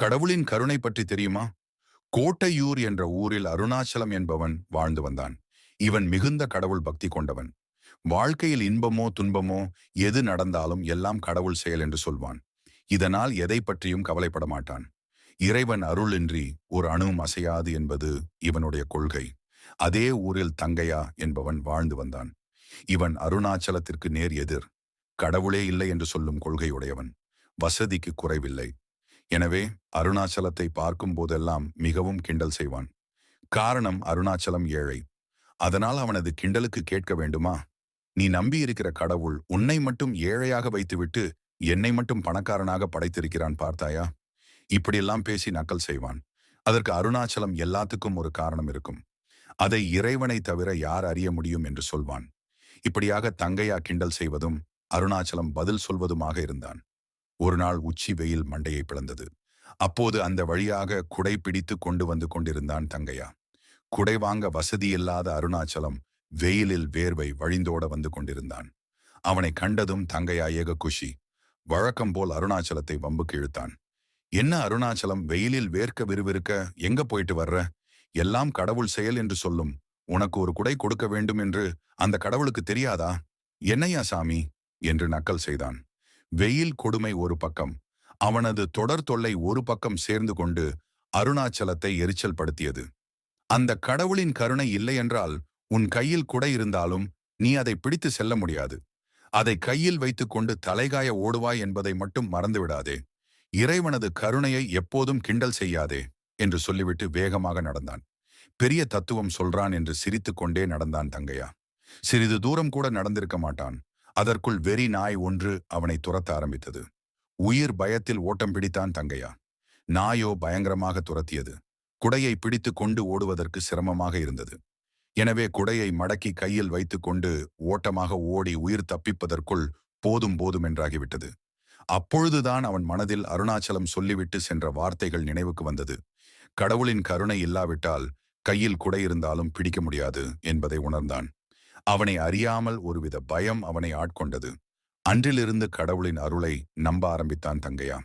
கடவுளின் கருணை பற்றி தெரியுமா? கோட்டையூர் என்ற ஊரில் அருணாச்சலம் என்பவன் வாழ்ந்து வந்தான். இவன் மிகுந்த கடவுள் பக்தி கொண்டவன். வாழ்க்கையில் இன்பமோ துன்பமோ எது நடந்தாலும் எல்லாம் கடவுள் செயல் என்று சொல்வான். இதனால் எதை பற்றியும் கவலைப்பட மாட்டான். இறைவன் அருளின்றி ஒரு அணுவும் அசையாது என்பது இவனுடைய கொள்கை. அதே ஊரில் தங்கையா என்பவன் வாழ்ந்து வந்தான். இவன் அருணாச்சலத்திற்கு நேர் எதிர். கடவுளே இல்லை என்று சொல்லும் கொள்கையுடையவன். வசதிக்கு குறைவில்லை. எனவே அருணாச்சலத்தை பார்க்கும் போதெல்லாம் மிகவும் கிண்டல் செய்வான். காரணம், அருணாச்சலம் ஏழை. அதனால் அவனது கிண்டலுக்கு கேட்க வேண்டுமா? நீ நம்பியிருக்கிற கடவுள் உன்னை மட்டும் ஏழையாக வைத்துவிட்டு என்னை மட்டும் பணக்காரனாக படைத்திருக்கிறான் பார்த்தாயா? இப்படியெல்லாம் பேசி நக்கல் செய்வான். அதற்கு அருணாச்சலம் எல்லாத்துக்கும் ஒரு காரணம் இருக்கும். அதை இறைவனை தவிர யார் அறிய முடியும் என்று சொல்வான். இப்படியாக தங்கையா கிண்டல் செய்வதும் அருணாச்சலம் பதில் சொல்வதுமாக இருந்தான். ஒரு நாள் உச்சி வெயில் மண்டையை பிளந்தது. அப்போது அந்த வழியாக குடை பிடித்து கொண்டு வந்து கொண்டிருந்தான் தங்கையா. குடை வாங்க வசதியில்லாத அருணாச்சலம் வெயிலில் வேர்வை வழிந்தோட வந்து கொண்டிருந்தான். அவனை கண்டதும் தங்கையா ஏக குஷி. வழக்கம் போல் அருணாச்சலத்தை வம்புக்கு இழுத்தான். என்ன அருணாச்சலம், வெயிலில் வேர்க்க விறுவிறுக்க எங்க போயிட்டு வர்ற? எல்லாம் கடவுள் செயல் என்று சொல்லும். உனக்கு ஒரு குடை கொடுக்க வேண்டும் என்று அந்த கடவுளுக்கு தெரியாதா? என்னையா சாமி என்று நக்கல் செய்தான். வெயில் கொடுமை ஒரு பக்கம், அவனது தொடர் தொல்லை ஒரு பக்கம் சேர்ந்து கொண்டு அருணாச்சலத்தை எரிச்சல் படுத்தியது. அந்த கடவுளின் கருணை இல்லை என்றால் உன் கையில் குடை இருந்தாலும் நீ அதை பிடித்து செல்ல முடியாது. அதை கையில் வைத்துக்கொண்டு தலைகாய ஓடுவாய் என்பதை மட்டும் மறந்துவிடாதே. இறைவனது கருணையை எப்போதும் கிண்டல் செய்யாதே என்று சொல்லிவிட்டு வேகமாக நடந்தான். பெரிய தத்துவம் சொல்றான் என்று சிரித்து கொண்டே நடந்தான் தங்கையா. சிறிது தூரம் கூட நடந்திருக்க மாட்டான். அதற்குள் வெறி நாய் ஒன்று அவனை துரத்த ஆரம்பித்தது. உயிர் பயத்தில் ஓட்டம் பிடித்தான் தங்கையா. நாயோ பயங்கரமாக துரத்தியது. குடையை பிடித்து கொண்டு ஓடுவதற்கு சிரமமாக இருந்தது. எனவே குடையை மடக்கி கையில் வைத்துக்கொண்டு ஓட்டமாக ஓடி உயிர் தப்பிப்பதற்குள் போதும் போதும் என்றாகிவிட்டது. அப்பொழுதுதான் அவன் மனதில் அருணாச்சலம் சொல்லிவிட்டு சென்ற வார்த்தைகள் நினைவுக்கு வந்தது. கடவுளின் கருணை இல்லாவிட்டால் கையில் குடை இருந்தாலும் பிடிக்க முடியாது என்பதை உணர்ந்தான். அவனை அறியாமல் ஒருவித பயம் அவனை ஆட்கொண்டது. அன்றிலிருந்து கடவுளின் அருளை நம்ப ஆரம்பித்தான் தங்கையா.